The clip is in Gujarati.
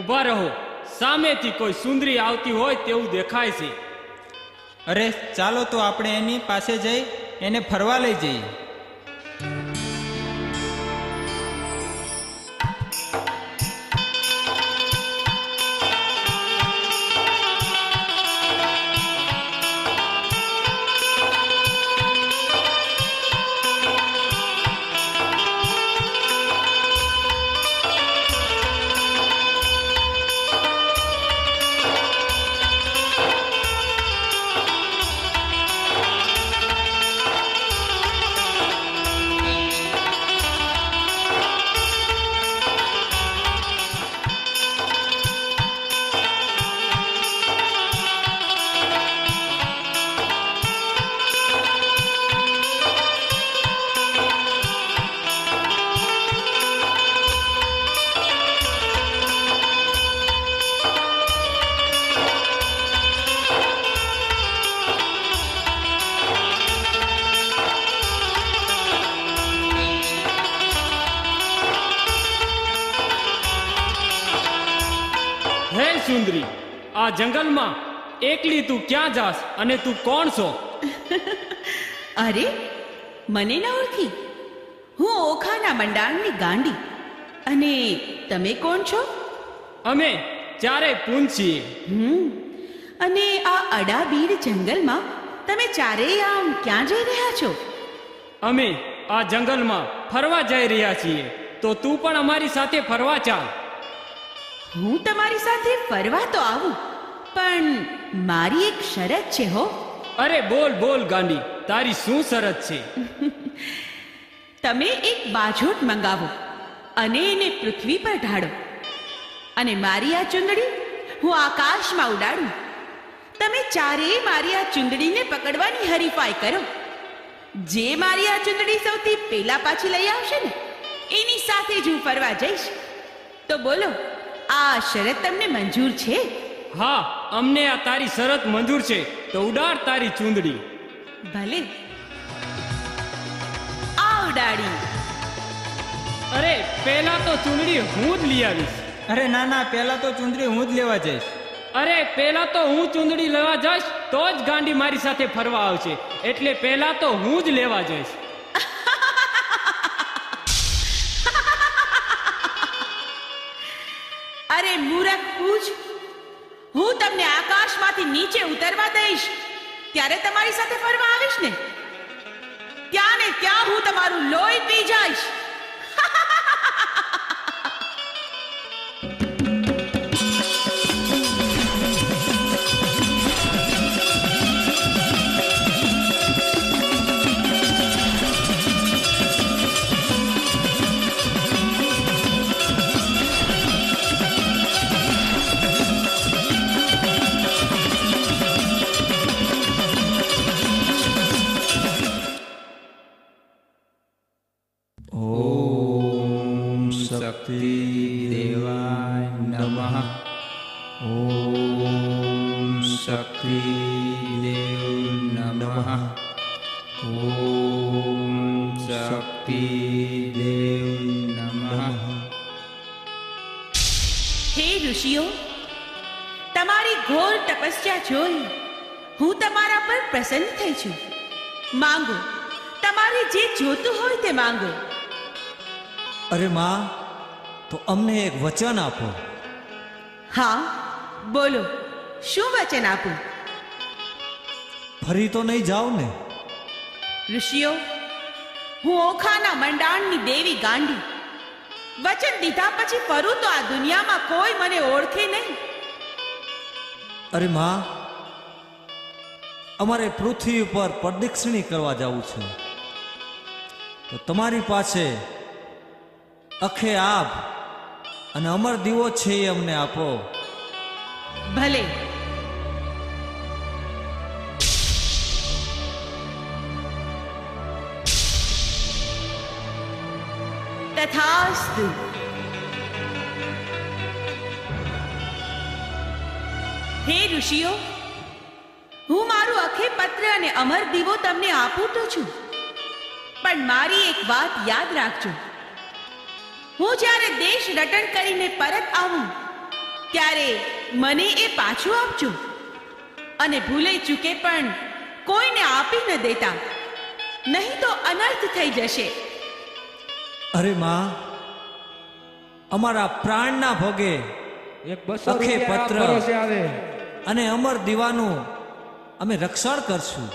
ઊભા રહો. સામેથી કોઈ સુંદરી આવતી હોય તેવું દેખાય છે. અરે ચાલો તો આપણે એની પાસે જઈ એને ફરવા લઈ જઈએ. હે સુંદરી, આ જંગલમાં એકલી તું ક્યાં જાસ અને તું કોણ છો? અરે મને ના ઓળખી? હું ઓખાના મંડાણની ગાંડી. અને તમે કોણ છો? અમે ચારેય પૂન છીએ. અને આ અડાબીડ જંગલમાં તમે ચારેય આમ ક્યાં જઈ રહ્યા છો? અમે આ જંગલમાં ફરવા જઈ રહ્યા છીએ, તો તું પણ અમારી સાથે ફરવા ચાલ. હું તમારી સાથે ફરવા તો આવું, પણ મારી એક શરત છે હો. અરે બોલ બોલ ગાંડી, તારી શું શરત છે? તમે એક બાજોટ મંગાવો અને એને પૃથ્વી પર ઢાળો, અને મારી આ ચુંદડી હું આકાશમાં ઉડાડું. તમે ચારેય મારી આ ચુંદડીને પકડવાની હરીફાઈ કરો. જે મારી આ ચુંદડી સૌથી પહેલા પાછી લઈ આવશે ને એની સાથે જ હું ફરવા જઈશ. તો બોલો, આ શરત તમને મંજૂર છે? હા, અમને આ તારી શરત મંજૂર છે. તો ઉડાડ તારી ચુંદડી. ભલે, આ ઉડાડી. અરે પહેલા તો ચુંદડી હું જ લઈ આવીશ. અરે ના ના, પહેલા તો ચુંદડી હું જ લેવા જઈશ. અરે પહેલા તો હું ચુંદડી લેવા જઈશ તો જ ગાંડી મારી સાથે ફરવા આવશે. એટલે પહેલા તો હું જ લેવા જઈશ. અરે મૂરખ પૂછ, હું તમને આકાશમાંથી નીચે ઉતરવા દઈશ ત્યારે તમારી સાથે ફરવા આવીશ ને? ત્યાં ને ત્યાં હું તમારું લોહી પી જઈશ. ઓમ શક્તિ દેવાય નમઃ. ઓમ શક્તિ દેવ નમઃ. ઓમ શક્તિ દેવ નમઃ. હે ઋષિઓ, તમારી ઘોર તપસ્યા જોઈ હું તમારા પર પ્રસન્ન થઈ છું. માંગો, તમારે જે જોતું હોય તે માંગો. અરે માં, તો અમને એક વચન આપો. હા બોલો, શું વચન આપું? ફરી તો નહીં જાઓ ને? ઋષિઓ, હું ઓખાના મંડાણની દેવી ગાંડી. વચન દીધા પછી ફરું તો આ દુનિયામાં કોઈ મને ઓળખે નહીં. અરે માં, અમારે પૃથ્વી ઉપર પ્રદક્ષિણી કરવા જવું છે, તો તમારી પાસે અખે આભ અને અમર દીવો છે એ અમને આપો. ભલે. તથાસ્તુ. હે ઋષિઓ, હું મારું અખે પત્ર અને અમર દીવો તમને આપું તો છું, પણ મારી એક વાત યાદ રાખજો. હું જ્યારે દેશ રટણ કરીને પરત આવું ત્યારે મને એ પાછું આપજો અને ભૂલે ચૂકે પણ કોઈને આપી ન દેતા, નહીં તો અનર્થ થઈ જશે. અરે માં, અમારા પ્રાણના ભોગે એક 200 અખે રૂપિયા પત્ર ભરોસે આવે. અને અમર દીવાનું અમે રક્ષણ કરશું.